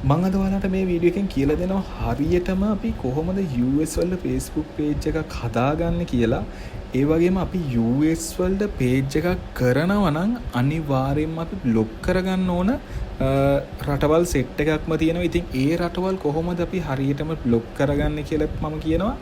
මම අද ඔයාලට මේ වීඩියෝ එකෙන් කියලා දෙනවා හරියටම අපි කොහොමද US වල Facebook page එකක් හදාගන්නේ කියලා. ඒ වගේම අපි US වල page එකක් කරනවා නම් අනිවාර්යයෙන්ම අපි බ්ලොක් කරගන්න ඕන රටවල් සෙට් එකක්ම තියෙනවා. ඉතින් ඒ රටවල් කොහොමද අපි හරියටම බ්ලොක් කරගන්නේ කියලා මම කියනවා.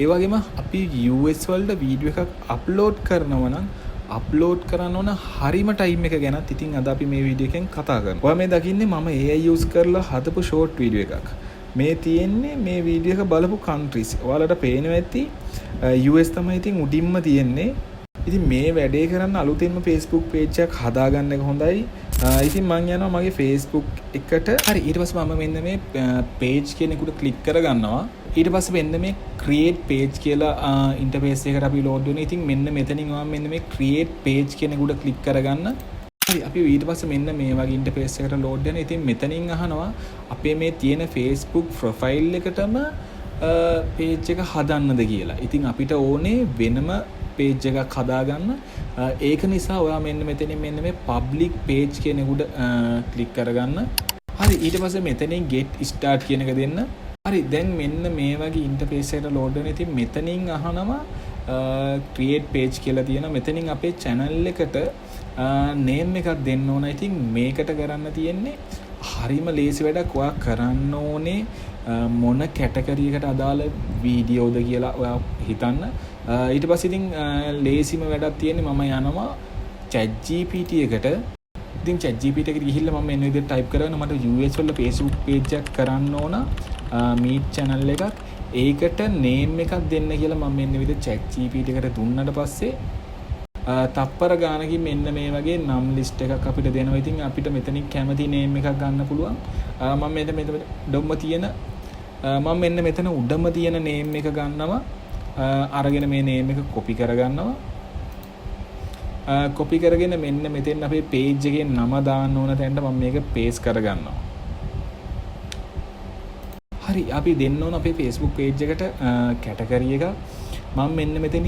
ඒ වගේම අපි US වල වීඩියෝ එකක් අප්ලෝඩ් කරනවා නම් අප්ලෝඩ් කරන්න ඕන හරිම ටයිම් එක ගැනත් ඉතින් අද අපි මේ වීඩියෝ එකෙන් කතා කරනවා. ඔයා මේ දකින්නේ මම AI use කරලා හදපු ෂෝට් වීඩියෝ එකක්. මේ තියෙන්නේ මේ වීඩියෝ එක බලපු countries. ඔයාලට පේනවා ඇති US තමයි ඉතින් උඩින්ම තියෙන්නේ. ඉතින් මේ වැඩේ කරන්න අලුතෙන්ම Facebook page එකක් හදාගන්න එක හොඳයි. ඉතින් මම යනවා මගේ Facebook එකට. හරි ඊට පස්සේ මම මෙන්න මේ page කියන එකට ක්ලික් කරගන්නවා. ඊට පස්සේ මෙන්න මේ create page කියලා ඉන්ටර්ෆේස් එකකට අපි ලෝඩ් වෙනවා. ඉතින් මෙන්න මෙතනින් ඔයා මෙන්න මේ create page කියන එකට ක්ලික් කරගන්න. හරි අපි ඊට පස්සේ මෙන්න මේ වගේ ඉන්ටර්ෆේස් එකකට ලෝඩ් වෙනවා. ඉතින් මෙතනින් අහනවා අපේ මේ තියෙන Facebook profile එකටම page එක හදන්නද කියලා. ඉතින් අපිට ඕනේ වෙනම page එකක් හදාගන්න. ඒක නිසා ඔයා මෙන්න මෙතනින් මෙන්න මේ public page කියන එකට ක්ලික් කරගන්න. හරි ඊට පස්සේ මෙතනින් get start කියන එක දෙන්න. හරි දැන් මෙන්න මේ වගේ ඉන්ටර්ෆේස් එකට ලෝඩ් වෙන. ඉතින් මෙතනින් අහනවා create page කියලා තියෙනවා. මෙතනින් අපේ channel එකට name එකක් දෙන්න ඕන. ඉතින් මේකට කරන්න තියෙන්නේ හරිම ලේසි වැඩක්. ඔයා කරන්න ඕනේ මොන කැටගරි එකට අදාළ වීඩියෝද කියලා ඔයා හිතන්න. ඊට පස්සේ ඉතින් ලේසිම වැඩක් තියෙන්නේ මම යනවා ChatGPT එකට. ඉතින් ChatGPT එකට ගිහිල්ලා මම මෙන්න විදිහට ටයිප් කරගෙන මට US වල Facebook page එකක් කරන්න ඕන meet channel එකක්. ඒකට name එකක් දෙන්න කියලා මම මෙන්න විදිහට ChatGPT එකට දුන්නට පස්සේ තප්පර ගානකින් මෙන්න මේ වගේ නම් ලිස්ට් එකක් අපිට දෙනවා. ඉතින් අපිට මෙතනින් කැමති name එකක් ගන්න පුළුවන්. මම මෙන්න මෙතන උඩම තියෙන name එක ගන්නවා. අරගෙන මේ name එක copy කරගන්නවා. copy කරගෙන මෙන්න මෙතෙන් අපේ page එකේ නම දාන්න ඕන තැනට මම මේක paste කරගන්නවා. හරි අපි දෙන්න ඕන අපේ Facebook page එකට category එක. මම මෙන්න මෙතන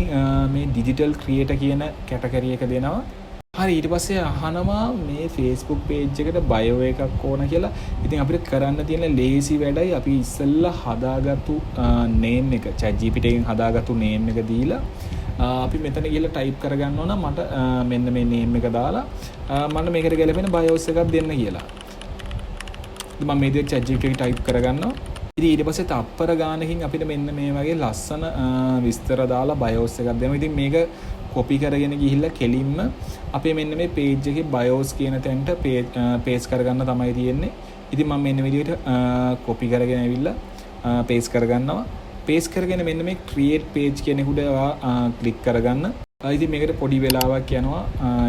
මේ digital creator කියන category එක දෙනවා. හරි ඊට පස්සේ අහනවා මේ Facebook page එකට bio එකක් ඕන කියලා. ඉතින් අපිට කරන්න තියෙන lazy වැඩයි අපි ඉස්සෙල්ලා හදාගත්තු name එක ChatGPT එකෙන් හදාගත්තු name එක දීලා අපි මෙතන ගිහලා type කරගන්න ඕන මට මෙන්න මේ name එක දාලා මම මේකට ගැලපෙන bios එකක් දෙන්න කියලා. ඉතින් මම මේ විදිහට ChatGPT එක type කරගන්නවා. ඉතින් ඊට පස්සේ තප්පර ගානකින් අපිට මෙන්න මේ වගේ ලස්සන විස්තර දාලා bios එකක් දෙනවා. ඉතින් මේක copy කරගෙන ගිහිල්ලා කෙලින්ම අපේ මෙන්න මේ page එකේ bios කියන තැනට paste කරගන්න තමයි තියෙන්නේ. ඉතින් මම මෙන්න විදිහට copy කරගෙන ඇවිල්ලා paste කරගන්නවා. paste කරගෙන මෙන්න මේ create page කියන එකට click කරගන්න. ඉතින් මේකට පොඩි වෙලාවක් යනවා.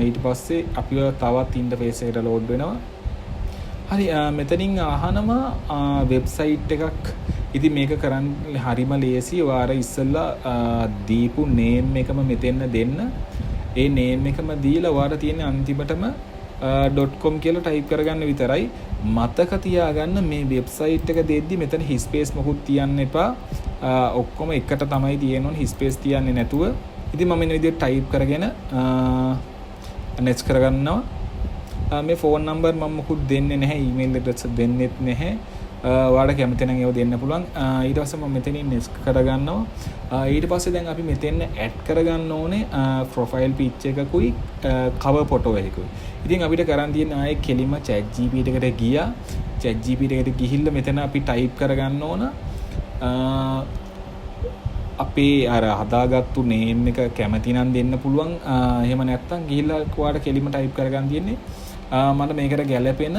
ඊට පස්සේ අපිව තවත් ඉන්ටර්ෆේස් එකට load වෙනවා. හරි මෙතනින් අහනවා වෙබ්සයිට් එකක්. ඉතින් මේක කරන්න හරිම ලේසි. ඔයාලා ඉස්සෙල්ලා දීපු name එකම මෙතෙන්න දෙන්න. ඒ name එකම දීලා ඔයාලා තියෙන අන්තිමටම .com කියලා type කරගන්න විතරයි. මතක තියාගන්න මේ වෙබ්සයිට් එක දෙද්දි මෙතන space මොකුත් තියන්න එපා. ඔක්කොම එකට තමයි තියෙන්න ඕනේ. space තියන්නේ නැතුව. ඉතින් මම මේ විදිහට type කරගෙන next කරගන්නවා. මේ phone number මම මොකුත් දෙන්නේ නැහැ. email address දෙන්නෙත් නැහැ. ඔයාලට කැමති නම් ඒව දෙන්න පුළුවන්. ඊට පස්සේ මම මෙතනින් next කරගන්නවා. ඊට පස්සේ දැන් අපි මෙතෙන් add කරගන්න ඕනේ profile picture එකකුයි cover photo එකකුයි. ඉතින් අපිට කරන් තියෙන ආයේ කෙලිම ChatGPT එකට ගියා. ChatGPT එකට ගිහිල්ලා මෙතන අපි type කරගන්න ඕන අපේ අර හදාගත්තු name එක කැමති නම් දෙන්න පුළුවන්. එහෙම නැත්නම් ගිහිල්ලා ඔයාලට කෙලිම type කරගන්න තියෙන්නේ මට මේකට ගැලපෙන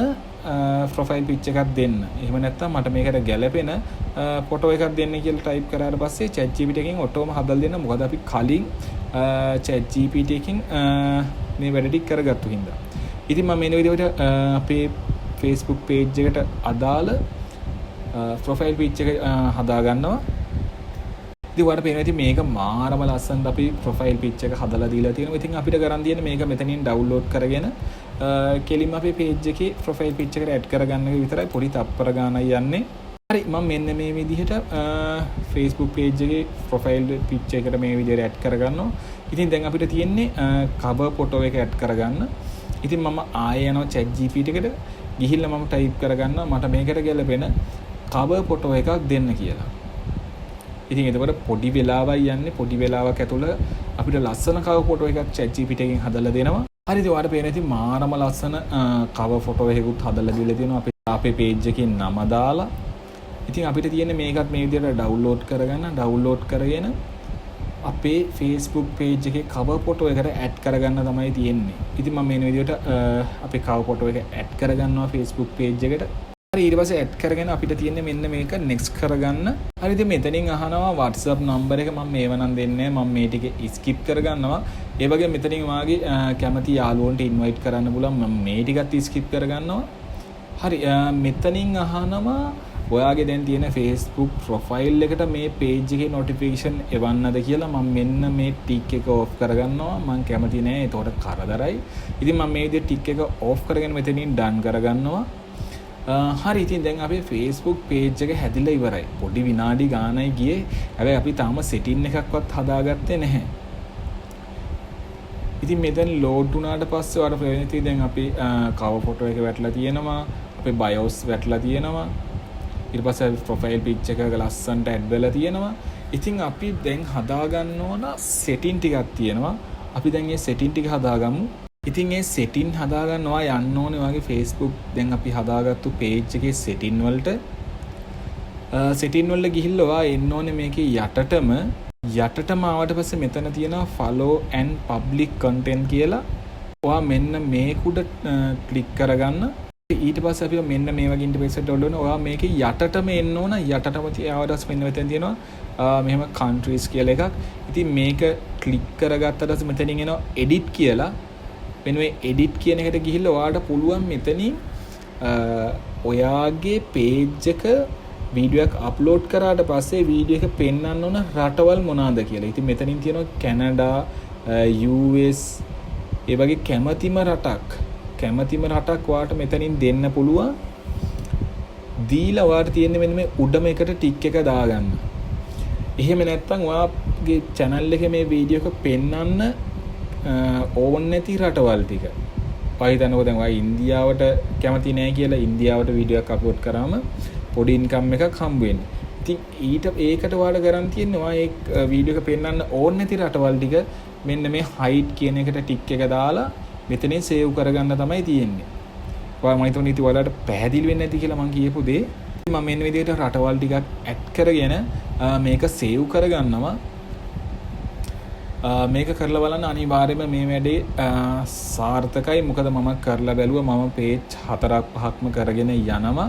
profile picture එකක් දෙන්න. එහෙම නැත්නම් මට මේකට ගැලපෙන photo එකක් දෙන්න කියලා type කරාට පස්සේ ChatGPT එකෙන් ඔටෝම හදලා දෙන්න. මොකද අපි කලින් ChatGPT එකෙන් මේ වැඩ ටික කරගත්තු හින්දා. ඉතින් මම මේ විදිහට අපේ Facebook page එකට අදාළ profile picture එක හදා ගන්නවා. ඉතින් ඔයාලට පේනවා ඉතින් මේක මාරම ලස්සනට අපි profile picture එක හදලා දීලා තියෙනවා. ඉතින් අපිට කරන් තියෙන්නේ මේක මෙතනින් download කරගෙන කෙලින්ම අපේ page එකේ profile picture එකට add කරගන්න එක විතරයි. පොඩි තප්පර ගානක් යන්නේ. හරි මම මෙන්න මේ විදිහට Facebook page එකේ profile picture එකට මේ විදිහට add කරගන්නවා. ඉතින් දැන් අපිට තියෙන්නේ cover photo එක add කරගන්න. ඉතින් මම ආයෙ යනවා ChatGPT එකට. ගිහිල්ලා මම ටයිප් කරගන්නවා මට මේකට ගැලපෙන cover photo එකක් දෙන්න කියලා. ඉතින් එතකොට පොඩි වෙලාවයි යන්නේ පොඩි වෙලාවක් ඇතුළත අපිට ලස්සන cover photo එකක් ChatGPT එකෙන් හදලා දෙනවා. හරිද? ඔයාලට පේන ඉතින් මාරම ලස්සන cover photo එකකුත් හදලා දීලා තියෙනවා අපේ page එකේ නම දාලා. ඉතින් අපිට තියෙන්නේ මේකත් මේ විදිහට ඩවුන්ලෝඩ් කරගෙන අපේ Facebook page එකේ cover photo එකට add කරගන්න තමයි තියෙන්නේ. ඉතින් මම මේ විදිහට අපේ cover photo එක add කරගන්නවා Facebook page එකට. හරි ඊට පස්සේ add කරගෙන අපිට තියෙන්නේ මෙන්න මේක next කරගන්න. හරි ඉතින් මෙතනින් අහනවා WhatsApp number එක මම මේව නම් දෙන්නේ මම මේ ටික skip කරගන්නවා. ඒ වගේ මෙතනින් වාගේ කැමති යාළුවන්ට invite කරන්න පුළුවන් මම මේ ටිකත් skip කරගන්නවා. හරි මෙතනින් අහනවා ඔයාගේ දැන් තියෙන Facebook profile එකට මේ page එකේ notification එවන්නද කියලා මම මෙන්න මේ tick එක off කරගන්නවා මම කැමති නෑ ඒතකොට කරදරයි. ඉතින් මම මේ විදිහට tick එක off කරගෙන මෙතනින් done කරගන්නවා. හරි ඉතින් දැන් අපේ Facebook page එක හැදිලා ඉවරයි. පොඩි විනාඩි ගානයි ගියේ. හැබැයි අපි තාම setting එකක්වත් හදාගත්තේ නැහැ. ඉතින් මෙතන load වුණාට පස්සේ ඔයාලට ප්‍රවේශිතී දැන් අපි cover photo එක වැටලා තියෙනවා. අපේ bios වැටලා තියෙනවා. ඊට පස්සේ profile picture එක ලස්සනට add වෙලා තියෙනවා. ඉතින් අපි දැන් හදාගන්න ඕන setting ටිකක් තියෙනවා. අපි දැන් මේ setting ටික හදාගමු. ඉතින් මේ setting හදාගන්නවා යන්න ඕනේ වගේ Facebook දැන් අපි හදාගත්තු page එකේ setting වලට ගිහිල්ලා ඔයා එන්න ඕනේ මේකේ යටටම ආවට පස්සේ මෙතන තියෙනවා follow and public content කියලා. ඔයා මෙන්න මේක උඩ ක්ලික් කරගන්න. ඊට පස්සේ අපි මෙන්න මේ වගේ ඉන්ටර්ෆේස් එකකට ඔන්න ඔයා මේකේ යටටම එන්න ඕන. යටටම තියාවදස් මෙන්න මෙතන තියෙනවා මෙහෙම countries කියලා එකක්. ඉතින් මේක ක්ලික් කරගත්තට මෙතනින් එනවා edit කියලා. මෙන්න මේ edit කියන එකට ගිහිල්ලා ඔයාලට පුළුවන් මෙතනින් ඔයාගේ page එක වීඩියෝ එකක් අප්ලෝඩ් කරාට පස්සේ වීඩියෝ එක පෙන්වන්න ඕන රටවල් මොනවාද කියලා. ඉතින් මෙතනින් තියෙනවා කැනඩා, US ඒ වගේ කැමැතිම රටක් ඔයාලට මෙතනින් දෙන්න පුළුවන්. දීලා ඔයාලට තියෙන්නේ මෙන්න මේ උඩම එකට ටික් එක දාගන්න. එහෙම නැත්නම් ඔයාගේ channel එකේ මේ වීඩියෝ එක පෙන්වන්න ඕන් නැති රටවල් ටික. පහිතනකො දැන් ඔයා ඉන්දියාවට කැමති නැහැ කියලා ඉන්දියාවට වීඩියෝ එකක් අප්ලෝඩ් කරාම පොඩි ඉන්කම් එකක් හම්බ වෙන්නේ. ඉතින් ඒකට ඔයාලා කරන් තියෙන්නේ ඔයා ඒ වීඩියෝ එක පෙන්වන්න ඕන් නැති රටවල් ටික මෙන්න මේ hide කියන එකට ටික් එක දාලා මෙතනින් save කරගන්න තමයි තියෙන්නේ. ඔයා මම හිතුවා ඉතින් ඔයාලට පැහැදිලි වෙන්නේ නැති කියලා මම කියපු දේ. මම මෙන්න විදිහට රටවල් ටිකක් add කරගෙන මේක save කරගන්නවා. මේක කරලා බලන්න අනිවාර්යයෙන්ම මේ වැඩේ සාර්ථකයි. මොකද මම කරලා බැලුවා මම page 4-5ක්ම කරගෙන යනවා.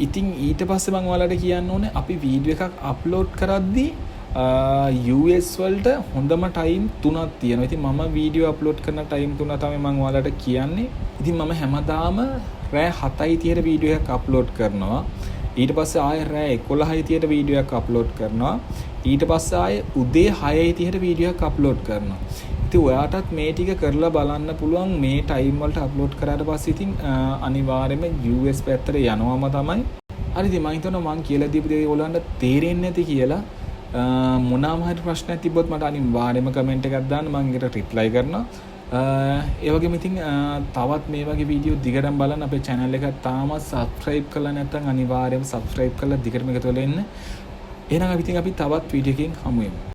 ඉතින් ඊට පස්සේ මම ඔයාලට කියන්න ඕනේ අපි වීඩියෝ එකක් අප්ලෝඩ් කරද්දී US වලට හොඳම ටයිම් 3ක් තියෙනවා. ඉතින් මම වීඩියෝ අප්ලෝඩ් කරන ටයිම් 3 තමයි මම ඔයාලට කියන්නේ. ඉතින් මම හැමදාම රෑ 7:30ට වීඩියෝ එකක් අප්ලෝඩ් කරනවා. ඊට පස්සේ ආයෙ රෑ 11:30ට වීඩියෝ එකක් අප්ලෝඩ් කරනවා. ඊට පස්සේ ආයෙ උදේ 6:30ට වීඩියෝ එකක් අප්ලෝඩ් කරනවා. ඉතින් ඔයාටත් මේ ටික කරලා බලන්න පුළුවන් මේ ටයිම් වලට අප්ලෝඩ් කරාට පස්සේ ඉතින් අනිවාර්යයෙන්ම US පැත්තට යනවාම තමයි. හරි ඉතින් මම හිතනවා මම කියලා දීපු දේ ඔයගොල්ලන්ට තේරෙන්නේ නැති කියලා. මොනවාම හරි ප්‍රශ්නයක් තිබ්බොත් මට අනිවාර්යයෙන්ම කමෙන්ට් එකක් දාන්න මම ඒකට රිප්ලයි කරනවා. ඒ වගේම ඉතින් තවත් මේ වගේ වීඩියෝ දිගටම බලන්න අපේ channel එක තාමත් subscribe කරලා නැත්නම් අනිවාර්යයෙන්ම subscribe කරලා දිගටම එකතු වෙලා ඉන්න. එහෙනම් අපි තවත් වීඩියෝ එකකින් හමු වෙමු.